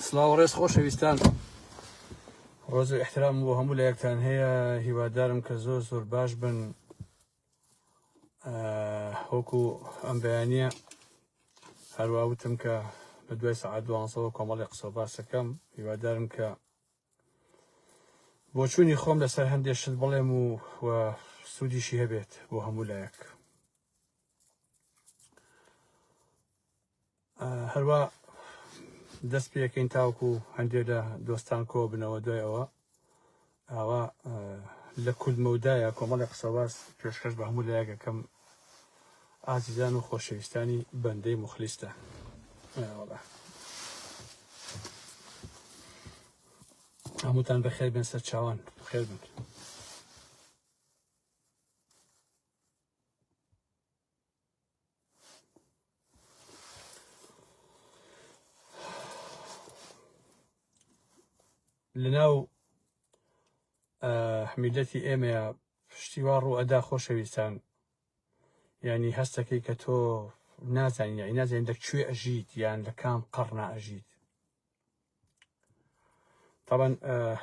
سلااو ڕێز خۆشەویستان، ڕۆژ و احترام بۆ هەموو لە یەکتان هەیە. هیوادارم کە زۆر زۆر باش بن. وەکو ئەم بەیانیە هەروە وتم کە بە دوای سەعات 12 کۆمەڵی قسە باسەکەم. هیوادارم کە بۆ چوونی خۆم لەسەر هەندێک شت بڵێم و سوودیشی هەبێت بۆ هەموو لایەک. هەروە دەست پێکەین تاوکو هەندێک لە دۆستان کۆ بنەوە دوای ئەوە لە کولمەودایە کۆمەڵی قسەباس پێشکەش بە هەموو لایەکەکەم ئازیزان و خۆشەویستانی بەندەی مخلیستە. هەمووتان بەخێر بن، سەر چاوان بخێر بن. لەناو میلەتی ئێمەیە پشتیوان ڕوو ئەدا خۆشەویستان، یعنی هەستەکەی کە تۆ نازانین، یعنی نازانین لەکوێ ئەژیت یان لە کام قەڕنا ئەژیت. طبعا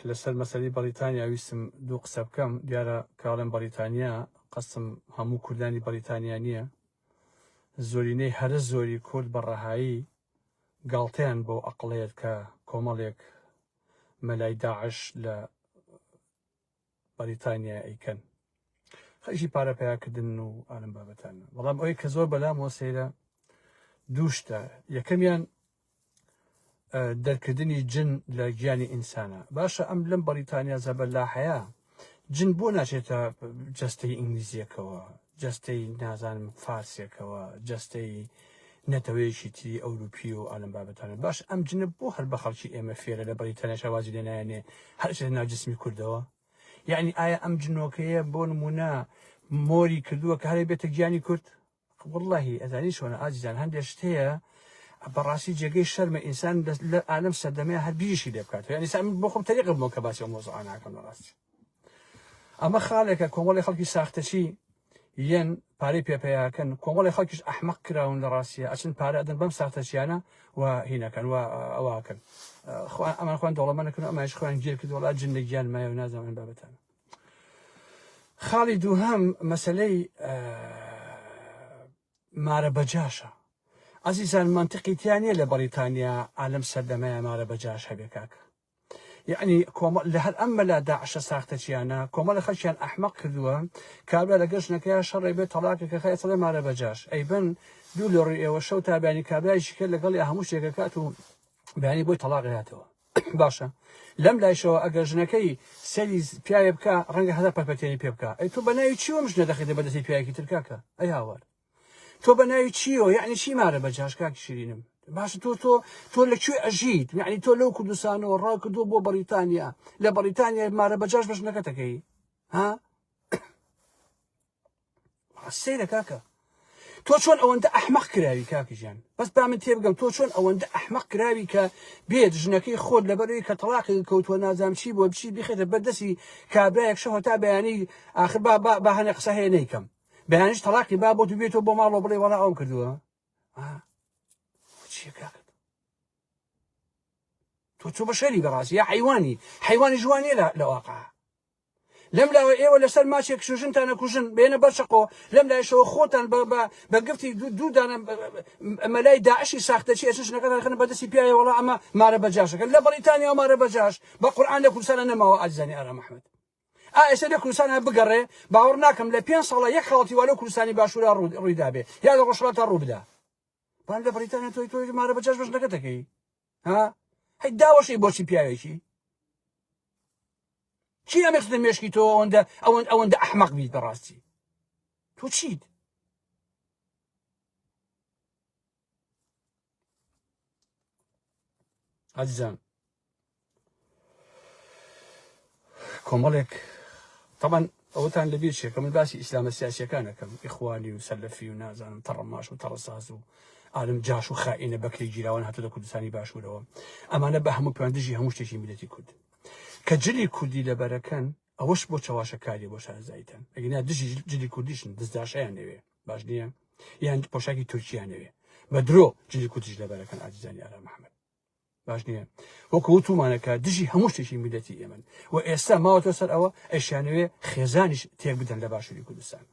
لەسەر مەسەلەی بەریتانیا ویستم دوو قسە بکەم. دیارە کاڵێم بەریتانیا قەسم هەموو کوردانی بەریتانیا نییە. زۆرینەی هەرە زۆری کورد بەڕەهایی گاڵتەیان بۆ ئەقڵێت کە کۆمەڵێک مەلای داعش لە بەریتانیا ئەیکەن، خەریکی پارەپیاکردن و ئالم بابەتانە. بەڵام ئەوەی کە زۆر بەلام وەسەیرە دووشتە. یەکەمیان دەرکردنی جن لە گیانی ئینسانە. باشە ئەم لەم بەریتانیا زەبەر لا حەیە جن بۆ ناچێتە جەستەی ئینگلیزیەکەوە، جەستەی نازانم فارسیەکەوە، جەستەی نەتەوەیەکی تری ئەوروپی و ئالم بابەتانە. باش ئەم جنە بۆ هەر بە خەڵکی ئێمە فێرە لە بەریتانیا شەوازی لێ نایەنێ هەرچێ ناوجسمی کوردەوە. یعنی ئایا ئەم جنۆکەیە بۆ نمونە مۆری کردووە کە هەرێ بێتە گیانی کورد؟ وەڵڵاهی ئەزانی چۆنە ئازیزان، هەندێک شتەیە بەڕاستی جێگەی شەرمە ئینسان لە ئالەم سەردەمەیە هەر بیریشی لێ بکاتەوە. یعنی سا بۆ خۆم تەریق بمەوە کە باسی ئەم مۆزوعە ناکەم. بەڕاستی ئەمە خاڵێکە کۆمەڵی خەڵکی ساختەچی یەن پارەی پێپەیاکەن، کۆمەڵی خەڵکیش ئەحمەق کراون لە ڕاستیە، ئەچن پارە ئەدەن بەم ساختەچیانە و هینەکەن و ئەواکەن. ئەمان خوان دەوڵەمە نەکەن، ئەمایش خۆیان گیر کرد وڵات جن لە گیان مایە و نازانن بابەتانە. خاڵی دووهەم مەسەلەی مارە بەجاشە. عزیزان منطقی تیانە لە بەریتانیا ئالەم سەردەمەیە مارە بەجاش هەبێ کاکە. یعنی لە هەر ئەم مەلا داعشە ساختەچیانە کۆمەڵی خەڵکیان ئەحمەق کردووە کابرا لە گەشتنەکەیە شەڕێ بێت تەڵاکێکە خەیە سەڵێ مارە بەجاش. ئەیبن دوو لە ڕووی ئێوە شەو تا بەیانی کابرایشی کرد لەگەڵی هەموو شتێکە کات و بەیانی بۆی تەڵاق هاتەوە. باشە لەم لایشەوە ئەگەر ژنەکەی سەری پیاوێ بکە ڕەنگە هەزار پەرپەتێنی پێ بکە. ئەی تۆ بە ناوی چی وەم ژنە دەخیتە بەدەستی پیاوێکی تر کاکە؟ ئەی هاوار تۆ بە ناوی چیەوە؟ یعنی چی مارە بەجاش کاکی شیرینم؟ باشە تۆ لەکوێ ئەژیت؟ یعنی تۆ لەو کوردستانەوە ڕاکردووە بۆ بەریتانیا، لە بەریتانیا مارە بەجاش بە ژنەکەتەکەی ها؟ سەیرە کاکە، تۆ چۆن ئەوەندە ئەحمەق کراوی کاکی ژیان؟ بەس با من تێبگەم تۆ چۆن ئەوەندە ئەحمەق کراوی کە بێت ژنەکەی خۆت لەبەرەوەی کە تەڵاقی کەوتووە نازام چی بۆ بچی بخێتە بەردەستی کابرایەک شەوە تا بەیانی ئاخر با هەنێ قسە هەیە نەیکەم بەیانیش تەڵاقی با بۆ تو بێتەوە بۆ ماڵەوە بڵێ وەڵا ئەوم کردووە. چیە کاکە؟ تۆ بە شەری بەڕاستی یا حیوانی جوانیە لە واقع. لەم لاوە ئێوە لەسەر ماچێک کوژنتانە کوژن بێنە بەرچەقۆ، لەم لایشەوە خۆتان بە گفتی دوودانە مەلای داعشی ساختەچی ئەچن ژنەکەتان خەنە بەدەستی پیاوێ وەڵا ئەمە مارە بەجاشەکەن. لە بەریتانیا مارە بەجاش بە قورئان لە کوردستانە نەماوە. ئازیزانی ئارام ئەحمەد ئێستا لە کوردستانە بگەڕێ باوەڕ ناکەم لە 5 ساڵە یەک خەڵەتی وا لە کوردستانی باشوورا ڕوویدا بێ یا لە ڕۆژهەڵاتە ڕوو بدا. بەڵام لە بەریتانیا تۆی مارە بەجاش بە ژنەکەتەکەی ها؟ هەی داوەشی بۆچی پیاوێکی چی ئەمەقصدە مێشکی تۆ ئەوەندە ئەحمەق بیت بەڕاستی؟ تۆ چیت؟ عزیزان کۆمەڵێک طبعا ئەوتان لەبیر چێکە من باسی ئیسلامە سیاسیەکانەکەم، ئیخوانی و سەلەفی و نازانم تەڕەماش و تەڕەساز و عالم جاش و خائینە بەکرێ جیراوان هاتووە لە کوردستانی باشوورەوە. ئەمانە بە هەموو پەیوەندیژی هەموو شتێکی میلەتی کورد کە جلی کوردی لەبەرەکەن ئەوەش بۆ چاواشەکاری بۆ شارەزاییتەن. ئەگەنا دژی جلی کوردیشن دزداشەیان نەوێ باش نییە یان پۆشاکی تورکیان نەوێ بە درۆ جلی کوردیش لەبەرەکەن. ئازیزانی ئارام ئەحمەد باش نییە وەکو وتومانەکە دژی هەموو شتێکی میلەتی ئێمن و ئێستا ماوەتە سەر ئەوە ئەیشانوێ خێزانیش تێک بدەن لە باشووری کوردستان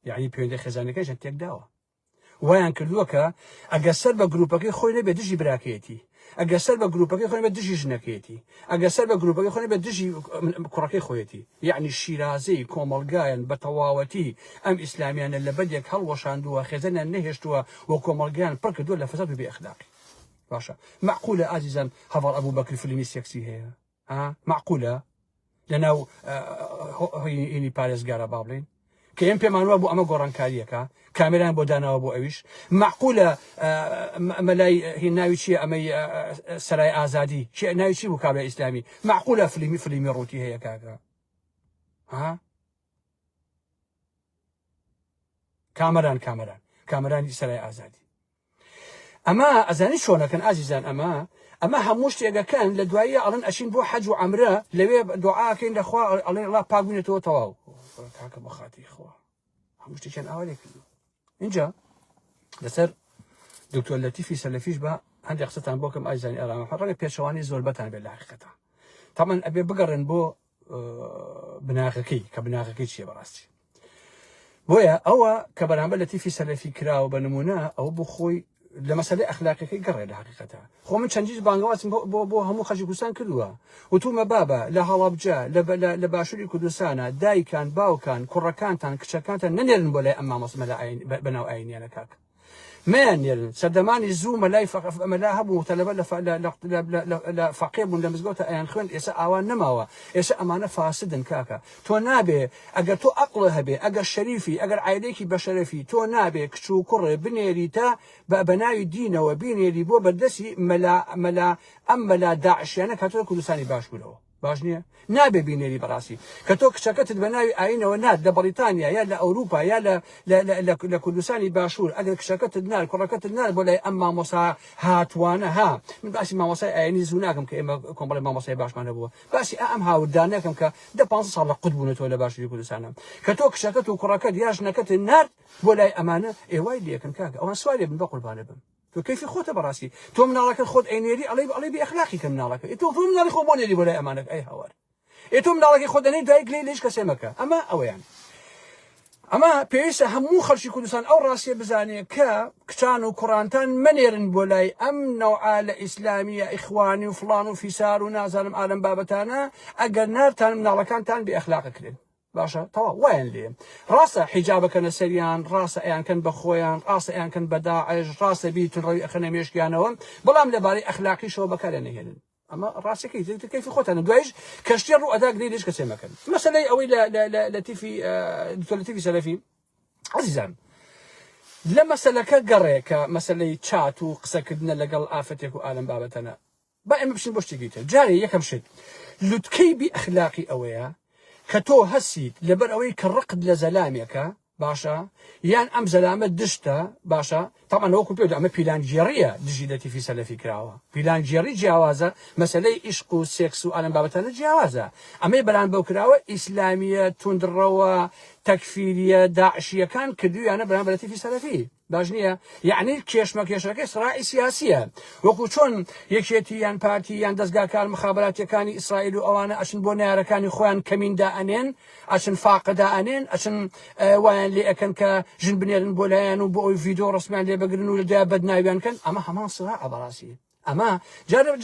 یعنی پەیوەندی خێزانەکەیشان تێک داوە وایان کردووە کە ئەگەر سەر بە گروپەکەی خۆی نەبێت دژی براکەیەتی ئەگەر سەر بە گروپەکەی خۆی بە دژی ژنەکەیەتی ئەگەر سەر بە گروپەکەی خۆی بە دژی کوڕەکەی خۆیەتی یعنی شیرازەی کۆمەڵگایان بە تەواوەتی ئەم ئیسلامیانە لە بەدێک هەڵوەشاندووە خێزانیان نەهێشتووە و کۆمەڵگایان پڕ کردووە لە فەساد و بێئەخلاقی باشە معقولە ئازیزان هەڤاڵ ئەبوو بەکر فیلمی سێکسی هەیە معقولە لەناو هینی پارێزگارە با بڵێن کە ئێم پێمانوە بۆ ئەمە گۆڕانکاریەکە کامێران بۆ داناوە بۆ ئەویش معقولە مەلای هی ناوی چیە ئەمەی سەرای ئازادی ناوی چی بوو کابرای ئیسلامی معقولە فیلمی ڕووتی هەیە کاکە کامەرانی سەرای ئازادی ئەمە ئەزانی چۆنەکەن ئازیزان ئەمە هەموو شتێگەکەن لە دواییە ئەڵەن ئەچین بۆ حەج و عەمرە لەوێ دوعاکەین لەخوا ئەڵێ ئەڵڵا پاک بوونێتەوە تەواو کاکە بە خاتی خوا هەموو شتێکیان ئاوا لێ کردووە اینجا لەسەر دکتۆر لەتیفی سەلەفیش بە هەندێک قسەتان بۆ کەم ئازیزانی ئارامە ڕەنگە پێچەوانی زۆر بەتان بێت لە حەقیقەتە تەمەن ئەبێ بگەڕێن بۆ بناغەکەی کە بناغەکەی چییە بەڕاستی بۆیە ئەوە کە بەرامبەر لەتیفی سەلەفی کراوە بە نمونە ئەوە بۆ خۆی لە مەسەلەی ئەخلاقیەکەی گەڕێ لە حەقیقەتە خۆ من چەندیش بانگەوازم بۆ هەموو خەڵکی کوردستان کردووە وتومە بابە لە هەڵەبجە لە باشووری کوردستانە دایکان باوکان کوڕەکانتان کچەکانتان نەنێرن بۆ لای ئەم مامۆستا بەناو ئاینیانە کاکە مایان نێرن سەردەمانی زوو مەلا هەبوو تەلەبە لە فەقێ بوون لە مزگەوتە ئەیان خوێن ئێستا ئاوان نەماوە ئێستا ئەمانە فاسدن کاکە تۆ نابێ ئەگەر تۆ عەقڵە هەبێ ئەگەر شەریفی ئەگەر عایلەیەکی بەشەرەفی تۆ نابێ کچ و کوڕێ بنێری تا بەناوی دینەوە بینێری بۆ بەردەسی ئەم مەلا داعشیانە کە تۆ کوردستانی باشوورەوە باش نییە نابێ بینێری بەڕاستی کە تۆ کچەکەتت بە ناوی ئاینەوە نات لە بەریتانیا یا لە ئەوروپا یا لە کوردستانی باشوور ئەگەر کچەکەتت نار کوڕەکەتت نار بۆ لای ئەم مامۆسا هاتوانە من باسی مامۆسای ئاینی زوو ناکەم کە ئێمە کۆمەڵی مامۆسای باشمان هەبووە باسی ئەم هاوردانەکەم کە 15 ساڵ لە قوت بوونەوە لە باشووری کوردستانە کە تۆ کچەکەت و کوڕەکەت یا ژنەکەت نارد بۆ لای ئەمانە ئێوای لێکن کاکە ئەوان سوارێ بن بە قوربانە بن تۆ کەیفی خۆتە بەڕاستی تۆ مناڵەکەت خۆت ئەینێری ئەڵێ بێ ئەخلاقی کە مناڵەکە تۆ مناڵی خۆ بۆ نێری بۆ لای ئەمانەکە ئەی هاوار ئێتۆ مناڵەکەی خۆ دەنێی دایک لێ لێش کەسێ مەکە ئەمە ئەوەیان ئەمە پێویستە هەموو خەڵکی کوردستان ئەو ڕاستیە بزانێ کە کچان و کوڕانتان منێرن بۆ لای ئەم نەوعا لە ئیسلامیە ئیخوانی و فڵان و فیسار و نازانم ئالەم بابەتانە ئەگەر نارتان مناڵەکانتان بێ ئەخلاقەکرێن باشە تەواو وایان لێ ڕاستە حیجابەکەنە سەریان ڕاستە ئەیانکەن بە خۆیان ڕاستە ئەیانکەن بە داعش ڕاستە بیتون ڕەوی ئەخەنە مێشکیانەوە بەڵام لەبارەی ئەخلاقیشەوە بەکارە نەهێنن ئەمە ڕاستەکەی کەیفی خۆتانە دوایش کەشتی ڕوو ئەدا گرێ کەسێ مەکەن مەسەلەی ئەوەی لە تیفی دکتۆر لەتیفی سەلەفی عەزیزان لە مەسەلەکە گەڕێ کە مەسەلەی چات و قسەکردنە لەگەڵ ئافەتێک و ئالەم بابەتەنە با ئێمە بچین بۆ شتێکی تر جارێ یەکەم شت لوتکەی بی ئەخلاقی ئەوەیە کە تۆ هەسیت لەبەر ئەوەی کە ڕقت لە زەلامێکە باشە یان ئەم زەلامە دشتە باشە تامان وەکو پێ ئەمە پیلانگیێڕیە دژی لەتیفی سەلەفی کراوە پیلانگیێڕی جیاوازە مەسەلەی عیشق و سێکس و ئالەم بابەتانە جیاوازە ئەمەی بەران بەو کراوە ئیسلامیە توندڕەوە تەکفیریە داعشیەکان کردویانە بەران بە لەتیفی سەلەفی باش نییە یعنی کێشمەکێشەکەی سڕاعی سیاسیە وەکو چۆن یەکێتی یان پارتی یان دەستگاکار مخابراتیەکانی ئیسرائیل و ئەوانە ئەچن بۆ نارەکانی خۆیان کەمیندا ئەنێن ئەچن فاقدا ئەنێن ئەچن وایان لێ ئەەکەن کە ژن بنێرن بۆ لایەن و بۆ ئەوی ڤیدۆ ڕسمیان لێ بگرن و لەدا بەدناویان کەن ئەمە هەمان سڕاعە بەڕاستی ئەمە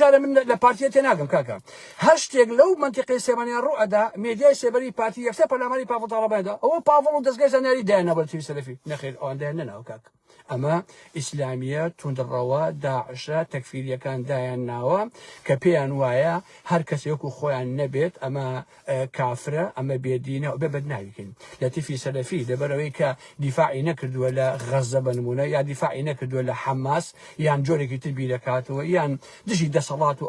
جارە من لە پارتیە تێناگەم کاکە هەر شتێک لەو منتیقی سێمانیان ڕوو ئەدا مێدیای سێبەری پارتی یەکسەر پەرلەمانی پاڤڵ تاڕەبایدا ئەوە پاڤڵ و دەستگای زانیاری دایانە بە لەتیفی سەلەفی نەخێر ئەوان دایان نەناو کاک ئەمە ئیسلامیە توندڕەوە داعشە تەکفیریەکان دایان ناوە کە پێیان وایە هەر کەسێک و خۆیان نەبێت ئەمە کافرە ئەمە بێدینە و بێ بەدناویکەین لەتیفی سەلەفی لەبەرەوەی کە دیفاعی نەکردووە لە غەزە بە نمونە یا دیفاعی نەکردووە لە حەماس یان جۆرێکی تر بیرەکاتەوە یان دژی دەسەڵات و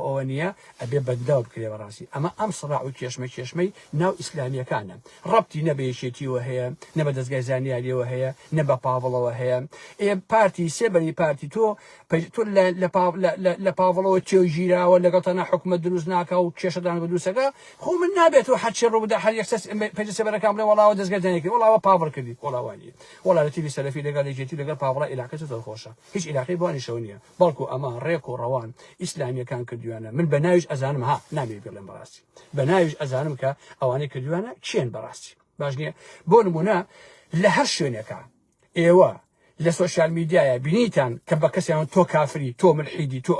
ئەوە نییە ئەبێ بەداو بکرێ بەڕاستی ئەمە ئەم سڕاع و کێشمەی ناو ئیسلامیەکانە ڕەبتی نە بە یەکێتیەوە هەیە نە بە دەستگای زانیاریەوە هەیە نە بە پاڤڵەوە هەیە پارتی سێبەری پارتی تۆ لە پاڤڵەوە تێژیراوە لەگەڵتەنە حکومە دروست ناکە و کێشەدان بە دروستەکە خۆ من نابێت و حەچێ ڕوودا هەر یەکسەس پێ سێبەرەکان بڵێ وەڵاوە دەستگەردانێکی وەڵاوە پاڤڕ کردی وەڵاوانی وەڵا لە تیوی سەلەفی لەگەڵ یەکێتی لەگەڵ پاڤڵە عیلاقەی زۆر خۆشە هیچ عیلاقەی بۆنیشەوە نییە بەڵکو ئەمە ڕێک و ڕەوان ئیسلامیەکان کردویانە من بە ناویش ئەزانم ها نامێ بڵێم بەڕاستی بە ناویش ئەزانم کە ئەوانەی کردویانە چێن بەڕاستی باش نییە بۆ نمونە لە هەر شوێنێکە ئێوە لە سوۆسیال میدیایە بینیتان کە بە کەسیان تۆ کافری تۆ ملحیدی تۆ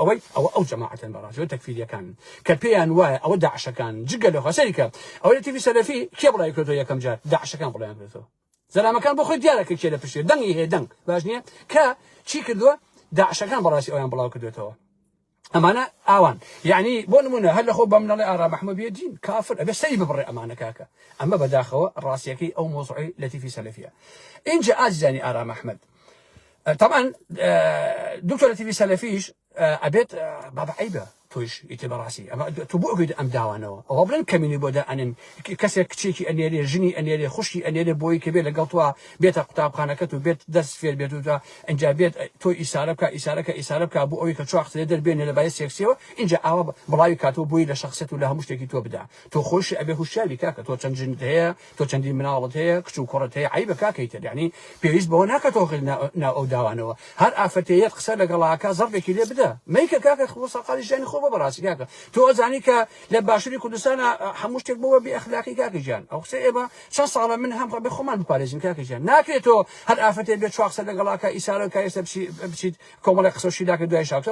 ئەو جەماعەتن بەڕاستی تەکفیریەکان کە پێیان وایە ئەوە داعشەکان جگە لە خەسەریکە ئەوە لە تیوی سەلەفی کێ بڵای کردەوە یەکەم جار داعشەکان بڵیان کردەوە زەلامەکان بۆ خۆی دیارەکە کێ لە پشتێ دەنگی هەیە دەنگ باش نییە کە چی کردووە داعشەکان بەڕاستی ئەویان بڵاو کردوێتەوە ئەمانە ئاوان یعنی بۆ نمونە هەر لە خۆ بە منەڵی ئارا مەحمەد بێدین کافر ئەبێ سەری ببڕێ ئەمانە کاکە ئەمە بەداخەوە ڕاستیەکەی ئەو مۆزوعی لە تیفی سەلەفیە اینجا ئازیزانی ئارا مەحمەد طبعا دكتور تيفي سلفيش ابيت بابا عيبه توش يتبراسي اما تبو قد ام داوانو او بلن كميني بودا ان كسر كتشيكي ان يلي جني ان يلي خشي ان يلي بوي كبير لقطوا بيت قطاب خانكتو بيت دس في البيت انجا بيت تو اسارك ابو اوي كشخص يدير بين البايس سيكسيو انجا او بلاي كاتو بوي لشخصيته لها مشتكي تو بدا تو خش ابي خشالي كاكا تو تنجن هي تو تندي مناوض هي كشو كره هي عيبه كاكيت يعني بيريز بوناك تو خلنا او داوانو هر افتيات قصه لقلاكا ضربك اللي بدا ميكا كاكا خلص قال جاني براسي كاكا تو ازاني ك لباشري كردستان حموشتك بوا باخلاقي كاكا جان او سيبا شصاله منها بخمان بباريزم كاكا جان ناكيتو هر افتي بيت شخص لقلاكا اساره كايس بشي كومل قصوشي داك دوي شاكس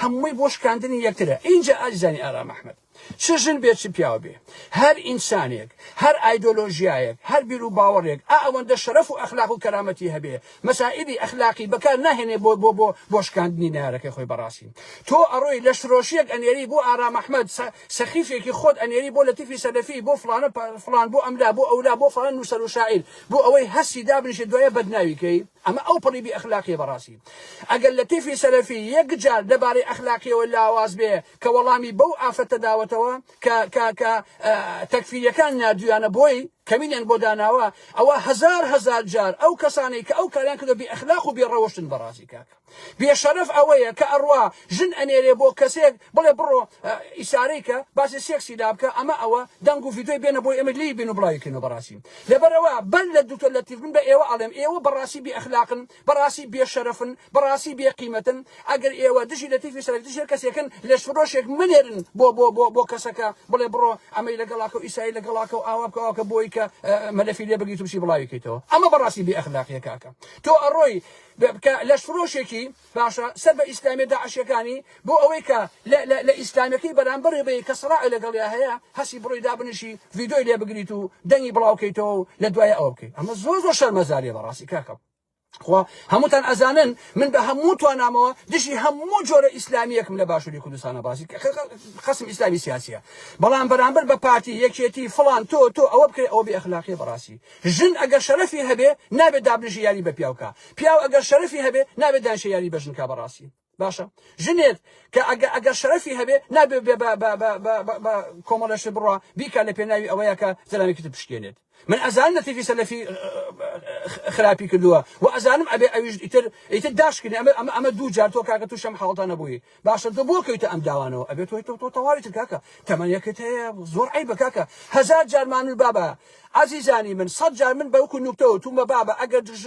همي بوش كاندني يكتره انجا اجزاني ارام احمد شجن بيت بياوبي هر انسانيك هر ايديولوجيايك هر بيرو باوريك اون شرف واخلاق وكرامتي هبه مسائل اخلاقي بكان نهني بوش كاندني نارك اخوي براسي تو اروي لشروشيك ان يري بو ارام احمد سخيفك خود ان يري بو لطيفي سلفي بو فلان بو املا بو اولا بو فلان نسل شاعر بو اوي هسي دابنش دويه بدناوي كي اما او بري باخلاقي براسي اقل لطيفي سلفي يقجال دباري اخلاقي ولا اواز به كوالامي بو افت داوتوا ك تكفير كان ناديانا بوي كمين بوداناوا او هزار جار او كساني او كلام كذا باخلاق وبالروشن براسي كاك بشرف اويه كاروا جن انيري بو كسيك بلا برو اساريكا باس سيكسي دابكا اما او دانغو فيديو بين بو املي بين بلايك نو براسي لبروا بلدت التي من ايوا علم ايوا براسي باخلاق براسي بشرف براسي بقيمه اجر ايوا دشي التي في سلك دشي كسيكن لشروشك منيرن بو كسكا بلا برو امي لقلاكو اساي لقلاكو اوابكو كبوي ملفي اللي بقيتو بشي بلايكيتو اما براسي باخلاقي كاكا تو اروي لشروشكي باشا سب اسلامي داعش كاني بو اويكا لا اسلامي برانبر بي كسرع لقال يا هيا هسي بري دابنشي فيديو اللي بقيتو دني بلاوكيتو لدوايا اوكي اما زوزو شرمزاري براسي كاكا خو هموتان ازانن من به هموت وانا مو دشي همو جور اسلاميه كم لباشري كردستان باسي قسم اسلامي سياسيه بلان برانبر ببارتي يكيتي فلان تو او بكري او باخلاقي براسي جن اگر شرفي هبه نابه دابنشي ياري ببياوكا بياو اگر شرفي هبه نابه دانشي ياري بجنكا براسي باشا جنيت اگر شرفي هبه نابه ب كومولش برا بيكا لبناوي اوياكا زلامي كتب شكينت من ازالنا في سلفي خلافي كدوا وازالم ابي يتداش كني اما دو جارتو كاكا تو شم حالتان ابوي باش دبوك يتام داوانو ابي تو طواري كاكا ثمانيه كته زور عيب كاكا هزار جار مان البابا عزيزاني من صد جار من بوك نكتو ثم بابا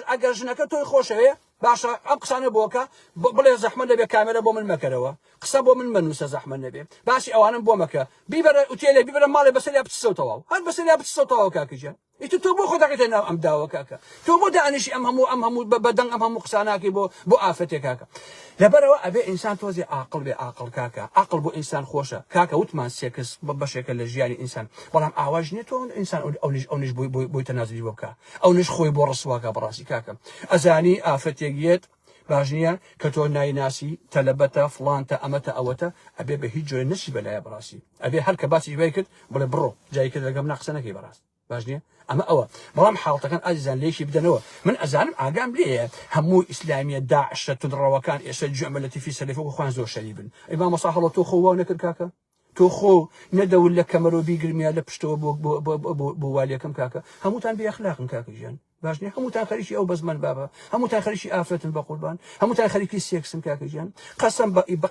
اجر جنك تو خوشه باشا اقصانه بوكا بلا زحمه النبي كاميرا بو من مكروا قصبوا من منوس زحمه النبي باشي اوان بو مكا بيبر اوتيلي بيبر مالي بس اللي بتصوتوا هاد بس اللي بتصوتوا كاكجا انتو توبو خدك انا ام داو كاكا توبو دا انشي امهم بدن امهم قصاناكي بو افتي كاكا لبروا ابي انسان توزي عاقل بعاقل كاكا عقل بو انسان خوشه كاكا وتمان سيكس بشكل لجياني انسان والله اواجني تو انسان او نج بو تنازلي بوكا او نج خوي بو رسواكا براسي كاكا ازاني افتيجيت باجنيا كتو نايناسي تلبتا فلانتا امتا اوتا ابي بهيجو نسبه لا براسي ابي هلك باسي بيكت بلا برو جاي كذا قام ناقصنا كي براس باجنيا اما اوا مرام حالته كان ازان ليش بدنوا من ازان عقام ليه همو اسلاميه داعش تدروا كان يشجع التي في سلفه خوان زو شريبن امام صاحب تو خوانك الكاكا تۆ خۆ نەدەول لە کەمەرۆ بیگرمیا لە پشتەوە بۆ والیەکەم کاکە هەمووتان بێخلاقن کاکە ژیان باش نییە هەمووتان خەریکی ئەو بەزمەن بابە هەمووتان خەریکی ئافرەتن بە قوربان هەمووتان خەریکی سێکسن کاکە ژیان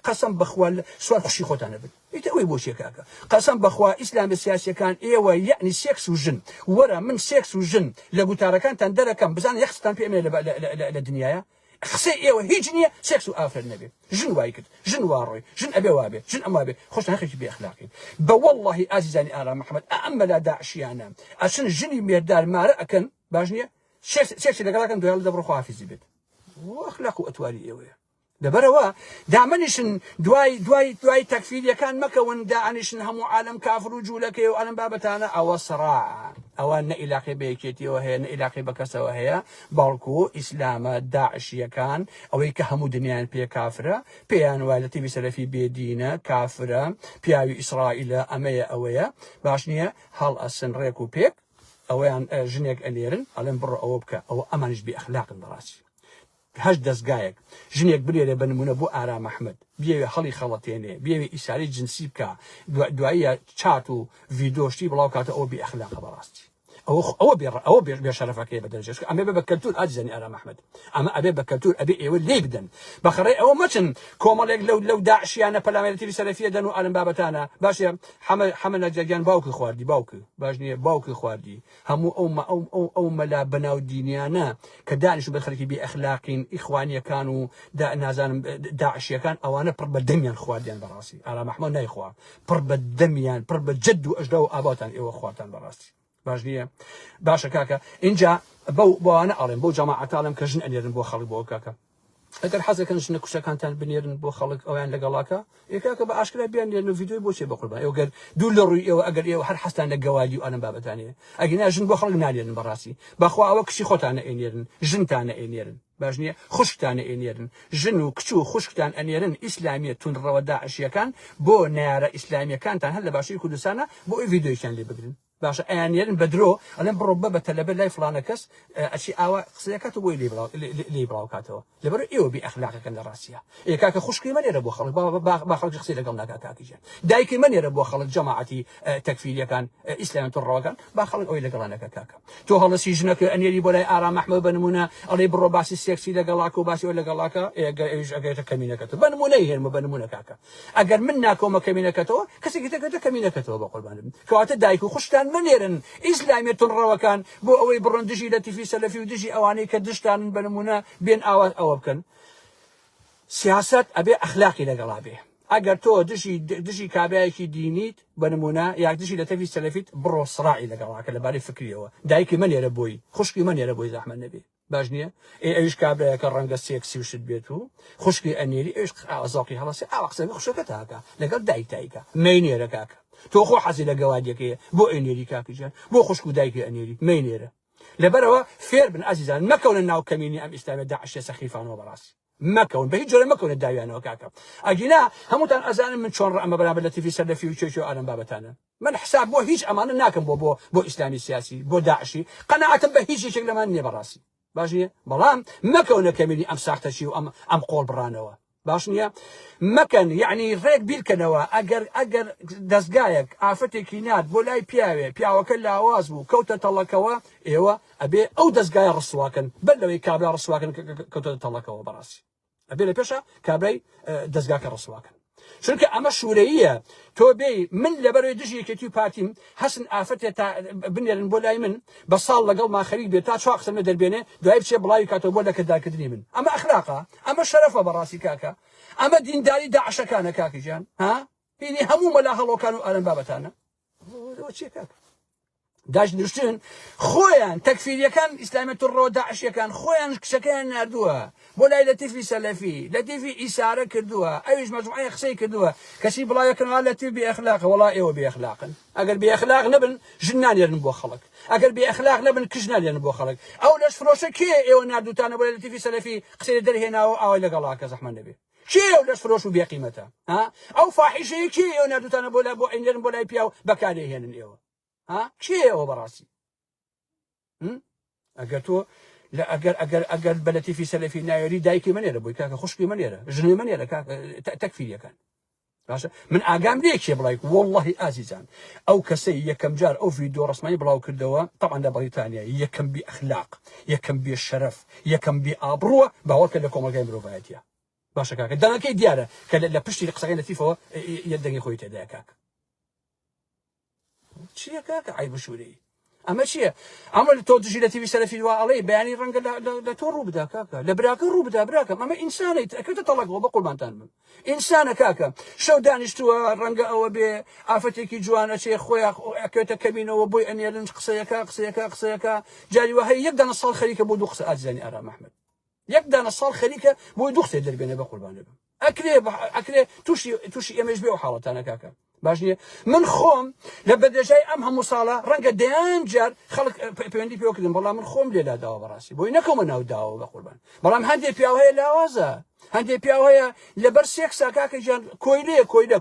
قەسەم بەخوا سوال خوشی خۆتانە بن ئیتە ئەوەی بۆچیە کاکە قەسەم بەخوا ئیسلامی سیاسیەکان ئێوە یعنی سێکس و ژن وەرە من سێکس و ژن لە گوتارەکانتان دەرەکەم بزان یەخستان پێمێ لە دنیاە خسێ ئێوە هیچ نییە سێکس و ئافرەت نەبێت ژن وای کرد ژن واڕۆی ژن ئەبێ وابێ ژن ئەما بێ خۆشتان خێکی بێخلاقین بە وەڵڵاهی ئازیزانی ئارام محەممەد ئەمە لا داعشیانە ئەچن ژنی مێردار مارە ئەکەن باش نییە سێکسی لەگەڵاکەن دوێڵ دەبڕ خۆحافیزی بێت ئەخلاق و ئەتواری ئێوەیە لەبەرەوە دامەنیشن دوای تەکفیریەکان مەکەون داعانیشن هەموو عالم کافر و جوولەکەی و ئەلم بابەتانە ئەوە سڕاع ئەوە نە ئیلاقی بەیەکێتیەوە هەیە نە ئیلاقی بەکەسەوە هەیە باڵکو ئیسلامە داعشیەکان ئەوەی کە هەموو دنیایان پێ کافرە پێیان وای لە تیوی سەلەفی بێدینە کافرە پیاوی ئیسرائیلە ئەمەیە ئەوەیە باش نییە هەڵ ئەسن ڕێک و پێک ئەوەیان ژنێک ئەلێرن ئەڵێن بڕە ئەوە بکە ئەوە ئەمانش بێ ئەخلاقن بەڕاستی هەش دەستگایەک ژنێک برێرە بە نمونە بۆ ئارام محەممەد بێوێ هەڵی خەڵەتێنێ بێوێ ئیساری جنسی بکە دواییە چات و ڤیدۆشتی بڵاو کاتە ئەوە بێ ئەخلاقە بەڕاستی ئەوە بێشەرەفەکەی بەدەرجێش ئەمێ بە کەلتور ئاجزانی ئارام محەممەد ئەمە ئەبێ بە کەلتور ئەبێ ئێوە لێ بدەن بەخەڕێ ئەوە مەچن کۆمەڵێک لەو داعشیانە پەلامێتی سەلەفیە دەن و ئالم بابەتانە باشە حەمە نەجەریان باوکی خواردی باوکە باش نییە باوکی خواردی هەموو ئەو مەلا بەناو دینیانە کە دانیش بە خەڵکی بێ ئەخلاقین ئیخوانیەکان و نازانم داعشیەکان ئەوانە پڕ بە دەمیان خواردیان بەڕاستی ئارام محەممەد نایخوا پڕ بە دەمیان پڕ بە جەد و ئەژدا و ئاباتان ئێوە خواتان بەڕاستی باش نییە باشە کاکە اینجا بەوانە ئاڵێن بۆ جەماعەتاڵم کە ژن ئەنێرن بۆ خەڵک بۆ کاکە ئەگەر حەزەکەن ژنە کوشەکانتان بنێرن بۆ خەڵک ئەویان لەگەڵاکە یەکاکە بە ئاشکرا بیان نێرن و ڤیدیۆی بۆچێ بە قوربان ئێوەگەر دوو لە ڕووی ئێوە ئەگەر ئێوە هەر حەستان لە گەوادی و ئەلم بابەتانەیە ئەگەنا ژن بۆ خەڵک نانێرن بەڕاستی بەخوا ئەوە کچی خۆتانە ئێنێرن ژنتانە ئێنێرن باش نییە خوشکتانە ئێنێرن ژن و کچ و خوشکتان ئەنێرن ئیسلامیە تونڕەوە داعشیەکان بۆ نارە ئیسلامیەکانتان هەر لە باشی کوردستانە بۆ ئەوی ڤیدیۆیشان لێ بگرن باشە ئەیانێرن بە درۆ ئەڵێن بڕۆ بە تەلەبە لای فڵانە کەس ئەچی ئاوا قسەکەات بۆی لێ بڵاوکاتەوە لەبەر ئێوە بێ ئەخلاقەکەن لە ڕاستیە ئێکاکە خوشکی مەنێرە بۆ خەڵک با خەڵکی قسەی لەگەڵ ناکات کاکیژیان دایکی مەنێرە بۆ خەڵک جەماعەتی تەکفیریەکان ئیسلامی تونڕەوەکان با خەڵک ئەوی لەگەڵ ناکات کاکە تۆ هەڵەسی ژنەکە ئەنێری بۆ لای ئارام محەممەد بە نمونە ئەڵێ بڕۆ باسی سێکسی لەگەڵاکە و باسی ئەوە لەگەڵاکە ئەگەیتە کەمینەکەتەوە بە نمونەی هێنمە بە نمونە کاکە ئەگەر من ناکۆمە کەمینەکەتەوە کەسێکی تەکەتە کەمینەکەتەوە بە قوربانم کەواتە دایک و خوشتان منێرن ئیسلامی تونڕەوەکان بۆ ئەوەی بڕۆن دژی لە تیفی سەلەفی و دژی ئەوانەی کە دشتانن بە نمونە بێن ئەوە بکەن سیاست ئەبێ ئەخلاقی لەگەڵا بێ ئەگەر تۆ دژی کابرایەکی دینیت بە نمونە یاک دژی لە تەفی سەلەفیت بڕۆ سڕاعی لەگەڵاکە لەبارەی فکریەوە دایکی منێرە بۆی خوشکی منێرە بۆی زەحمەت نەبێ باش نییە ئەویش کابرایەکە ڕەنگە سێکسی وشت بێت و خوشکی ئەنێری ئەوش زاڵقی هەڵەسی ئاوا قسە خوشەکە تاکە لەگەڵ دایکتایکە مەینێرە کاکە تۆ خۆ حەزی لە گەوادیەکەیە بۆ ئەنێری کاکیجان بۆ خوشک و دایکی ئەنێری مەینێرە لەبەرەوە فێر بن ئازیزان مەکەونە ناو کەمینی ئەم ئیسلامە داعشە سەخیفانەوە بەڕاستی مەکەون بە هیچ جۆرە مەکەونە داویانەوە کاکە ئەگینا هەمووتان ئەزانن من چۆن ئەمە بەرامبەر لە تیفی سەلەفی و چێچۆ ئالم بابەتانە من حساب بۆ هیچ ئەمانە ناکەم بۆ ئیسلامی سیاسی بۆ داعشی قەناعەتم بە هیچ یەکێک لەمان نییە بەڕاستی باش نییە بەڵام مەکەونە کەمینی ئەم ساختەچی و ئەم قۆڵ بڕانەوە باش نییە مەکەن یعنی ڕێک بیرکەنەوە ئەگەر دەستگایەک ئافرەتێکی نات بۆ لای پیاوەکە لاواز بوو کەوتە تەڵەکەوە ئێوە ئەبێ ئەو دەستگایە ڕسواکەن بەر لەوەی کابرا ڕسواکەن کەوتە تەڵەکەوە بەڕاستی ئەبێ لە پێشە کابرای دەستگاکە ڕسواکەن چونکە ئەمە شوورەیە تۆ بێ من لەبەرەوەی دژی یەکێتی و پارتیم هەستن ئافرەتێ تا بنێرن بۆ لای من بە ساڵ لەگەڵ ما خەریک بێت تا چوا قسەمە دەربێنێ دوای بچێ بڵاوی کاتەوە بۆ لەکەدارکردنی من ئەمە ئەخلاقە ئەمە شەرەفە بەڕاستی کاکە ئەمە دینداری داعشەکانە کاکیجان ها بینی هەموو مەلا هەڵۆکان و ئالم بابەتانە چێ کاکە داش نوشتن خۆیان تەکفیریەکان ئیسلامی تونڕەوە داعشیەکان خۆیان کچەکەیان ناردووە بۆ لای لە تیفی سەلەفی لە تیفی ئیسارە کردووە ئەویش مەجموعەی قسەی کردووە کەسی بڵاوەکەنەوە لە تیف بێئەخلاقە وەڵا ئێوە بێئەخلاقن ئەگەر بێئەخلاق نەبن ژن نانێرن بۆ خەڵک ئەگەر بێئەخلاق نەبن کژ نانێرن بۆ خەڵک ئەو لەش فرۆشە کێ ئێوە ناردووتانە بۆ لە تیفی سەلەفی قسەی دەرهێناوە ئاوای لەگەڵاکە زەحمەت نەبێ کێ ئەو لەش فرۆش و بێقیمەتە ها ئەو فاحیشەیە کێ ئێوە ناردووتانە بۆ ئەینێرن بۆ لای پیاو بەکارهێنن ئێوە ها کێ ئەوە بەڕاستی ئەگەر تۆ ئەگەر بەلەتیفی سەلەفی نایۆری دایکی منێرە بۆی کاکە خوشکی منێرە ژنی منێرە تەکفیریەکان باشە من ئاگام لێکێ بڵێ واللهی ئازیزان ئەو کەسەی یەکەم جار ئەو ڤیدیۆ ڕسمانی بڵاو کردەوە طبعا لە بەریتانیا یەکەم بی ئەخلاق یەکەم بێ شەرەف یەکەم بێ ئابڕووە باوەڕکە لە کۆمەلگای مرۆڤایەتیە باشە کاکە دەنگەکەی دیارە کە لە پشتی قسەکەی لەتیفەوە یەکدەنگی خۆی تێدایە کاکە چییە کاکە عیب شوورەی ئەمە چییە ئەمە تۆ دژی لە تیوی سەرەفی وا ئەڵێ بەیانی ڕەنگە لە تۆ ڕوو بدا کاکە لە براکە ڕوو بدا براکەم ئەمە ئینسانیت ئەکەوتە تەڵەکەوە بە قوربانتان بم ئینسانە کاکە شەو دانیشتووە ڕەنگە ئەوە بێ ئافەتێکی جوانە چێ خۆیان ئەکەوێتە کەبینەوە بۆی ئەنێرن قسەیەکە جاری وهەیە یەک دانە ساڵ خەریکە بۆ دوو قسە ئازیزانی ئارام ئەحمەد یەک دانە ساڵ خەریکە بۆی دوو قسەی دەربێنێ بە قوربانە بم ئەکرێ تووشی ئێمەش بێ و حاڵەتانە کاکە باش نییە من خۆم لە بەدەژای ئەم هەموو ساڵە ڕەنگە دەیان جار خەڵک پەیوەندی پێوەکردن بەڵام من خۆم لێلا داوە بەڕاستی بۆی نەکەمە ناو داوە بە قوربان بەڵام هەندێک پیاو هەیە لاوازە هەندێک پیاو هەیە لەبەر سێکسا کاکە گیان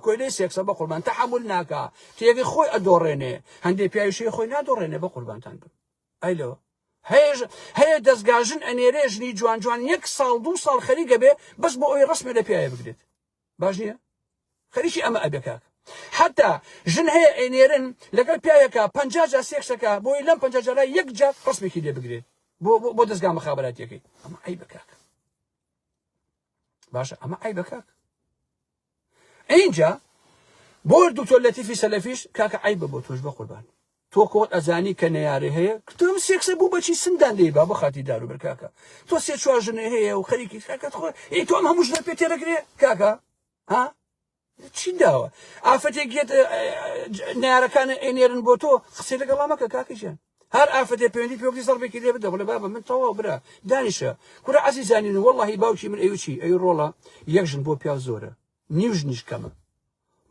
کۆیلەی سێکسە بە قوربان تەحمل ناکا تێگەی خۆی ئەدۆڕێنێ هەندێک پیاویشی خۆی نادۆڕێنێ بە قوربانتان بم ئەیلەوە هەیە دەستگاژن ئەنێرێ ژنی جوان جوان یەک ساڵ دوو ساڵ خەریکە بێ بەس بۆ ئەوی ڕسمێ لە پیاوە بگرێت باش نییە خەریکی ئەمە ئەبێ کاکە حتى ژن هەیە ئەنێرن لەگەڵ پیاوێکە 50 جار سێکسەکە بۆی لەم 50 جارە یەک جار ڕسمێکی لێ بگرێت بۆ دەستگا مخابراتیەکەی ئەمە عیبە کاکە باشە ئەمە عیبە کاکە اینجا بۆ دکتۆر لەتیفی سەلەفیش کاکە عیبە بۆ تۆش بە قوربان تۆ کۆت ئەزانی کە نەیارێ هەیە تۆم سێکسە بوو بەچی سندان دەی با بە خاتی داروبەر کاکە تۆ سێ چوار ژنێ هەیە و خەریکی کاکەت خۆ تۆ ئەم هەموو ژنە پێ تێدەگرێ کاکە ها چی داوە ئافرەتێک گێت نارەکانە ئێنێرن بۆ تۆ قسەی لەگەڵا مەکە کاکەژیان هەر ئافرەتێ پەیوەندی پێوەکتی سەڵبێکی لێ بدە بڵێ بابە من تەواو برا دانیشە کورە عەزیزانین وەڵڵاهی باوکی من ئەوچی ئەی ڕۆڵە یەک ژن بۆ پیاو زۆرە نیو ژنیش کەمە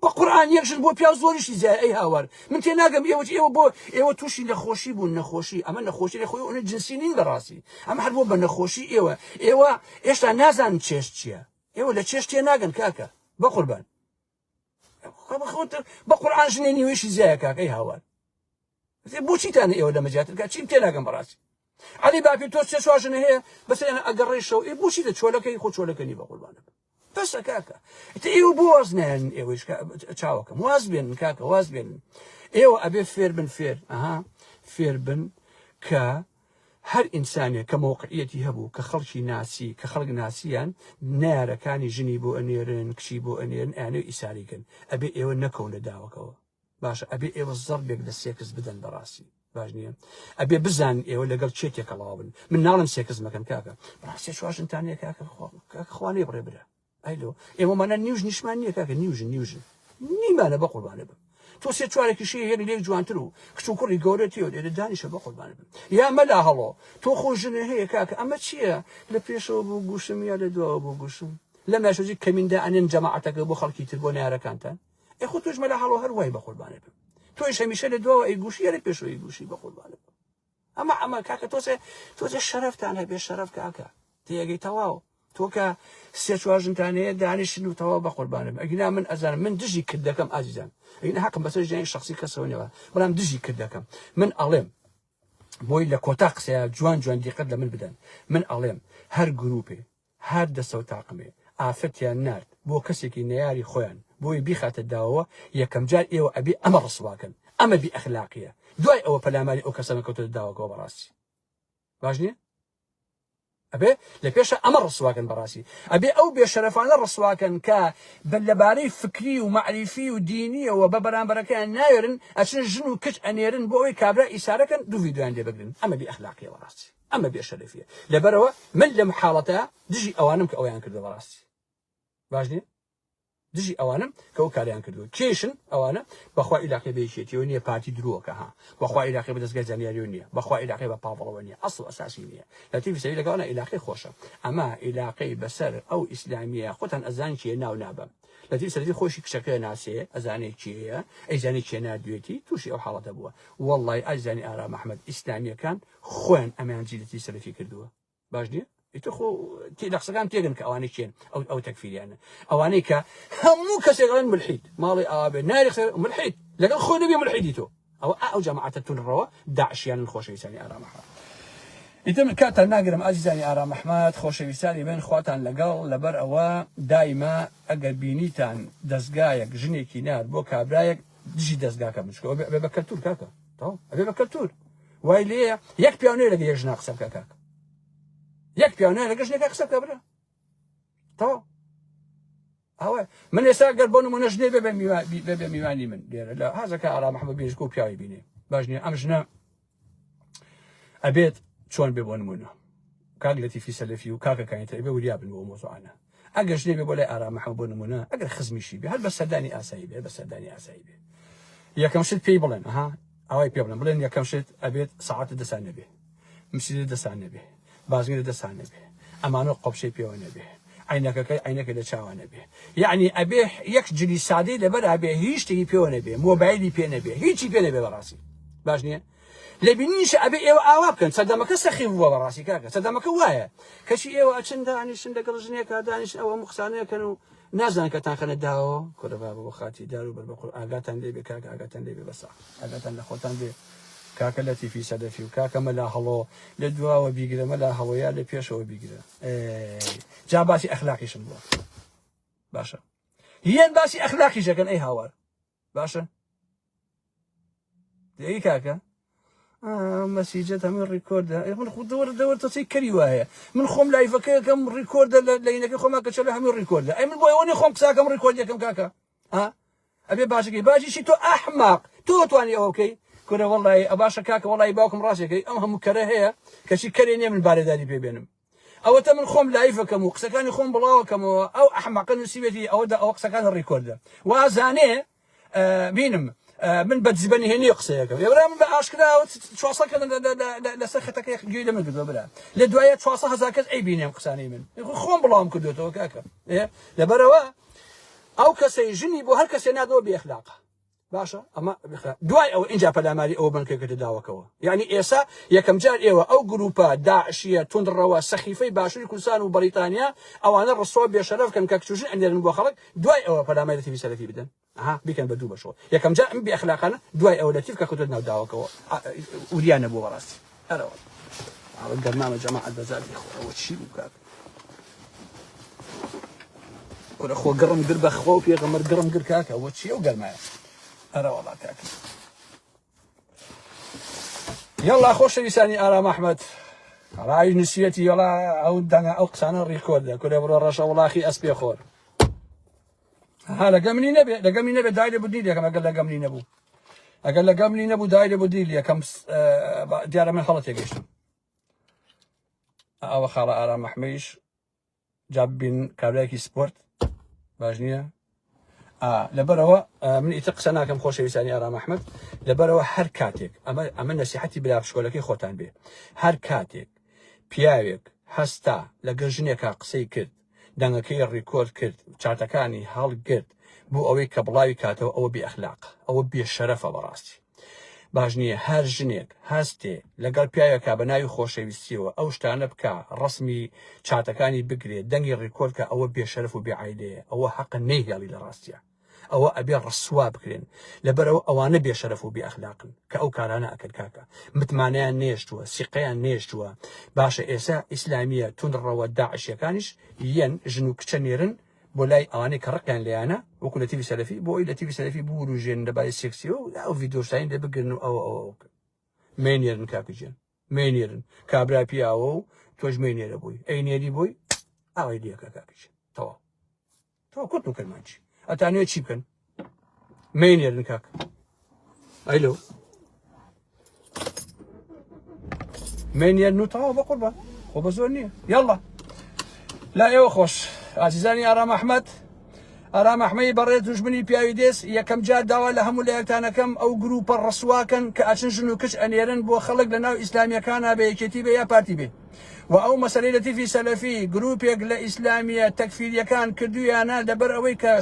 بە قورئان یەک ژن بۆ پیاو زۆریشی زایە ئەی هاوار من تێ ناگەم ئێوە تووشی نەخۆشی بوون نەخۆشی ئەمە نەخۆشی لە خۆی ئەوە جنسی نین بەڕاستی ئەمە هەر بۆ بە نەخۆشی ئێوە هێشتا نازانن چێشت چییە ئێوە لە چێشت تێ ناگەن کاکە بە قوربان بە قورئان ژنێ نیوێشی زایە کاکەی هاوار بۆچیتانە ئێوە لە مەجاترکە چیم تێ ناگەم بەڕاستی عەلی باپی تۆ سێ چوار ژنە هەیە بەسەر ئەگەڕێیشەوە بۆچی لە چۆلەکەی خۆ چۆلەکەنی بە قوربانە بەسە کاکە ئێوە بۆ واز نایەن ئێوەش چاوەکەم واز بێنن کاکە واز بێنن ئێوە ئەبێ فێر بن فێر بن کە هەر ئینسانێک کە موقعیەتی هەبوو کە خەڵکی ناسی کە خەڵک ناسییان نارەکانی ژنی بۆ ئەنێرن کچی بۆ ئەنێرن ئەیانەوە ئیساریکن ئەبێ ئێوە نەکەون لە داوەکەوە باشە ئەبێ ئێوە زەڕبێک لە سێکس بدەن بەڕاستی باش نییە ئەبێ بزان ئێوە لەگەڵ چێتێکەڵاو بن من ناڵم سێکس مەکەن کاکە ڕاستی چواشنتانەیە کاکە خوانێ بڕێ برە ئەیلۆ ئێوەمانە نیوژ نیشمان نییە کاکە نیوژن نیمانە بە قوربانە بم تۆ سێ چوارێکیشی هەیە لێک جوانتر و کچ و کوڕی گەورەتیەوە لێرە دانیشە بە قوربانە بم یا مەلا هەڵۆ تۆ خۆ ژنە هەیە کاکە ئەمە چییە لە پێشەوە بۆ گوشم یا لە دووەوە بۆ گوشم لە ماشۆجی کەمیندا ئەنێن جەماعەتەکە بۆ خەڵکی تر بۆ نارەکانتان خۆ تۆش مەلا هەڵۆ هەر وای بە قوربانە بم تۆش هەمیشە لە دووەوە ئەی گوشی یا لە پێشەوەی گوشی بە قوربانە بم ئەمە کاکە تۆ شەرەفتان هەبێ شەرەف کاکە تێگەی تەواو تۆ کە سێ چوار ژنتانەیە دانیشن و تەواو بە قوربانم ئەگینا من ئەزانم من دژی کرد دەکەم ئازیزان ئەگینا حەقم بەسەر ژیانی شەخسی کەسەوە نێوە بەڵام دژی کرد دەکەم من ئەڵێم بۆی لە کۆتا قسەیە جوان دیقەت لە من بدەن من ئەڵێم هەر گروپێ هەر دەسە و تاقمێ ئافەتیان نارد بۆ کەسێکی نەیاری خۆیان بۆی بیخاتە داوەوە یەکەم جار ئێوە ئەبێ ئەمە ڕسواکەن ئەمە بی ئەخلاقیە دوای ئەوە پەلاماری ئەو کەسە نەکەوتە داوەکەوە بەڕاستی باش نییە ئەبێ لە پێشە ئەمە ڕسواکەن بەڕاستی ئەبێ ئەو بێشەرەفانە ڕسواکەن کە لەبارەی فکری و معریفی و دینیەوە بە بەرامبەرەکەیان ناوێرن ئەچن ژن و کچ ئەنێرن بۆ ئەوەی کابرا ئیسارەکەن دوو ڤیدیۆیان لێ بگرن ئەمە بی ئەخلاقیە بەڕاستی ئەمە بێشەرەفیە لەبەرەوە من لەم حاڵەتە دژی ئەوانم کە ئەویان کردو بەڕاستی باش نییە دژی ئەوانم کە ئەو کاریان کردو کێشن ئەوانە بەخوا عیلاقی بەیەکێتیەوە نییە پارتی درۆکە ها بەخوا عیلاقی بە دەستگای زانیاریەوە نییە بەخوا عیلاقی بە پاڵەوە نییە ئەسڵ ئەساسی نییە لە تیڤی سەری لەگەڵە عیلاقی خۆشە ئەمە عیلاقی بەسەر ئەو ئیسلامیە خۆتان ئەزان چیە ناو نابم لە تیڤی سەری خۆشی کچەکە ناسێ ئەزانێک چیەیە ئەیزانێک چێ نادوێتی تووشی ئەو حاڵەتە بووە وەڵڵای ئەزانی ئارام ئەحمەد ئیسلامیەکان خۆیان ئەمیان جیلەتی سەلەفی کردووە باش نییە خۆ لە قسەکان تێگن کە ئەوانەی چێن ئەو تەکفیریانە ئەوانەی کە هەموو کەسێکڵێن ملحید ماڵی ئاوابێ ناری ملحید لەگەڵ خۆی نەبێ ملحیدی تۆ ئەو جەماعەتە تونڕەوە داعشیانن خۆشەویستانی ئارام ئەحمەد ئیتر کاتان ناگرم ئازیزانی ئارام محمد خۆشەویستانی من خواتان لەگەڵ لەبەر ئەوە دایما ئەگەر بینیتان دەستگایەک ژنێکی نار بۆ کابرایەک دژی دەستگاکە بچکەوە ئەبێ بە کەلتور کاکە ئەبێ بە کەلتور وای لێیە یەک پیاونەیە لەگە یەک ژنا قسە بکە کاکە یەک پیاونەیە لەگە ژنێکە قسە بکە برا تەواو ئەوە من ئێستا گەر بۆ نمونە ژنێ بێ میوانی من لێرە لە هازەکە ئارام محمد بێژکە و پیاوی بینێ باش نییە ئەم ژنە ئەبێت چۆن بێ بۆ نمونە کاک لەتیفی سەلەفی و کاکەکانیتە بێ وریا بن بۆ مۆزوعانە ئەگەر ژنێ بێ بۆ لای ئارام محمد بۆ نمونە ئەگەر خزمیشی بێ هەر بە سەردانی ئاسایی بێ بە سەردانی ئاسایی بێ یەکەم شت پێی بڵێن ئەوەی پێ بڵێن یەکەم شت ئەبێت سەعاتە دەسان نەبێ مسیدە دەسان نەبێ بازگرە دەسان نەبێ ئەمانە قۆپشەی پێوە نەبێ عینەکە لە چاوانە بێ یعنی ئەبێ یەک جلی سادەی لەبەر ئەبێ هیچ شتێکی پێوە نەبێ مۆبایلی پێ نەبێ هیچی پێ نەبێ بەڕاستی باش نییە لە بینیش ئەبێ ئێوە ئاوا بکەن سەردەمەکە سەخی بووە بەڕاستی کاکە سەردەمەکە وایە کەچی ئێوە ئەچن دانیشن لەگەڵ ژنێکە دانیشن ئەوە قسانەکەن و نازان کەتان خەنە داوە کۆرەبا بۆ خاتی دار و بەربەخۆ ئاگاتان لێ بێ کاکە ئاگاتان لێ بێ بەسا ئاگاتان لە خۆتان بێ کاکە لەتیفی سەلەفی و کاکە مەلا هەڵۆ لە دواوە بیگرە مەلا هەڵۆیا لە پێشەوە بیگرە جا باسی ئەخلاقیشم بووە باشە هیان باسی ئەخلاقی شەکەن ئەی هاوار باشە دەی کاکە مەسیجەت هەموو ڕیکۆردە من دەوەر تەچەی کەری وایە من خۆم لایڤەکەیەکەم ڕیکۆردە لە لەینەکە خۆما کە چەلە هەموو ڕیکۆردە ئەی من بۆ ئەوەی خۆم قساکەم ڕیکۆردەکەم کاکە ئەبێ باشەکەی باشیشی تۆ ئەحماق تۆ توانی ئەوە بکەی کورە وەڵی ئەباشە کاکە وەڵی باوکم ڕاستێکەکەی ئەم هەموو کەرە هەیە کەچی کەرێ نییە من بارێداری پێبێنم ئەوەتە من خۆم لایڤەکەم و قسەکانی خۆم بڵاوەکەمەوە ئەو ئەحماقە نووسیبێتی ئەوەدا ئەوە قسەکان ڕیکۆردە وازانێ بینم من بەجزبەنی هێنی قسەیەکەم ێورا من بە ئاشکراوە چواسەکە لەسەر خەتەکەی گوێی لە من کردووە برا لە دوایە 400,000 کەس ئەی بینێم قسانەی من خۆم بڵاوم کردوێتەوە کاکە لەبەرەوە ئەو کەسەی ژنی بۆ هەر کەسێ نادەوە بێخلاقە باشە ئەمە دوای ئەوە اینجا پەلاماری ئەوە بنکەکەتە داوەکەوە یعنی ئێستا یەکەم جار ئێوە ئەو گروپە داعشیە توندڕەوە سەخیفەی باشووری کوردستان و بەریتانیا ئەوانە ڕسۆ بێشەرەفکەن کە کچوژن ئەنێرن بۆ خەڵک دوای ئەوە پەلاماری لە تیڤی سەلەفی بدەن بیکەن بە دوو بەشەوە یەکەم جار ئەم بێئەخلاقانە دوای ئەوە لە تیڤ کە کەوتە ناو داوەکەوە وریا نەبووە بەڕاستی هەرەوە ئەوە گەرمامە جەماعەت بەزاری ئەوە چی بوو کاک وەرە خۆ گەڕم گر بە خۆ و پێغەمبەر گەڕم گر کاکە ئەوە چییە و گەرمایە أرى والله كاكي يلا خوش لساني أرى محمد راي نسيتي يلا أو دنا أو قسانا ريكورد كل برا رشا والله أخي أسبي خور لقمني نبي داير بديليا كما قال لقمني نبو أقول لقمني نبو داير بديليا كم ديار من خلطي قشت أو خلا أرى محميش جابين كابلاكي سبورت باجنية لبروا من إتقسنا كم خوش يساني أرام أحمد لبروا هر كاتك أما نصيحتي بلا بشكولك خوتان به هر كاتك بياوك هستا لجنيك قصي كد دنگكي ريكورد كد شاتكاني هال كد بو أوي كبلاوي كاتو أو بأخلاق أو بشرف براستي باجنية هر جنيك هستي لقال بياوك بناوي خوش يسيو أو شتانا بكا رسمي شاتكاني بقري دنگي ريكورد كا أو بشرف وبعيلة أو حق نيه يالي لراستيا أو أبي الرسوا بكرين لبرو أوانە بێشەرەف و بێئەخلاقن کە ئەو کارانە ئەکەن کاکە متمانەیان نێشتووە سیقەیان نێشتووە باشە ئێستا ئیسلامیە توندڕەوە داعشیەکانیش یەن ژن و کچە نێرن بۆ لای ئەوانەی کە ڕقیان لێیانە وەکو لە تیڤی سەلەفی بۆی لە تیڤی سەلەفی بوروژێن لەبارەی سێکسیەوە و ئەو ڤیدۆشتین لێ بگرن و ئەوە مێنێرن کاکەجیان مێنێرن کابرا پیاوە و تۆش مێنێرە بووی ئەی نێری بووی ئەوەی دیەکە کاکەجیان تەواو کورت و کەلمانچی ئەتانوێت چی بکەن مێنێرن کاک ئەیلۆ مێنێرن و تەواو بە قوربان خۆ بە زۆر نییە یاڵڵا لا ئێوە خۆش ئازیزانی ئارام ئەحمەد ئارام ئەحمەدی بەڕێز دوژمنی پیاوی دێس یەکەم جار داوا لە هەموو لایەکتانەکەم ئەو گروپە ڕسواکەن کە ئەچن ژن و کچ ئەنێرن بۆ خەڵک لە ناو ئیسلامیەکانە بە یەکێتی بێ یا پارتی بێ و ئەو مەسەلەی لە تیڤی سەلەفی گروپێک لە ئیسلامیە تەکفیریەکان کردویانە لەبەر ئەوەی کە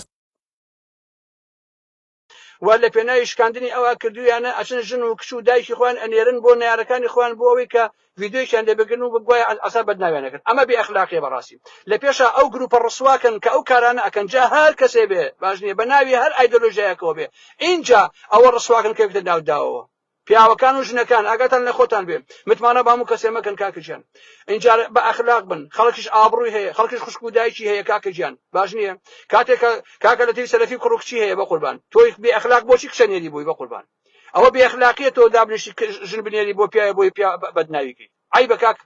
ولا پێناوی شکاندنی ئەوە کردویانە ئەچن ژن و کچ و دایکی خۆیان ئەنێرن بۆ نارەکانی خۆیان بۆ ئەوەی کە ڤیدیۆیان لێبگرن و بگوایە ئەسا بەدناویانەکەن ئەمە بێئەخلاقیە بەڕاستی لە پێشە ئەو گروپە ڕسواکەن کە ئەو کارانە ئەکەن جا هەر کەسێ بێ باش نییە بە ناوی هەر ئایدۆلۆژیایەکەوە بێ اینجا ئەوە ڕسواکەن کە بێتە ناو داوەوە پیاوەکان و ژنەکان ئاگاتان لە خۆتان بێ متمانە بە هەموو کەسێ مەکەن کاکەجیان اینجا بە ئەخلاق بن خەڵکیش ئابڕووی هەیە خەڵکیش خوشک و دایکی هەیە کاکەجیان باش نییە کاتێک کاکە لە تێی سەلەفی کوڕکچی هەیە بە قوربان تۆی بێ ئەخلاق بۆچی کشەنێری بووی بە قوربان ئەوە بێ ئەخلاقیە تۆ دابنیشتی ژن بنێری بۆ پیاە بۆی پیا بەدناویکەی ئای بە کاک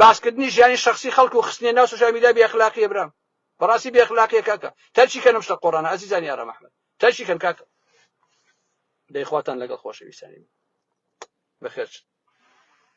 باسکردنی ژیانی شخصی خەڵک و خستنێ ناو سوشال میدیا بێ ئەخلاقیە برام بەڕاستی بێ ئەخلاقیە کاکە تەرچی کەنم شتە قۆڕانە عەزیزانی یارە مەحمەد تەرچی کەن کاکە دەیخواتان لەگەڵ خۆشەویستانی بەخێر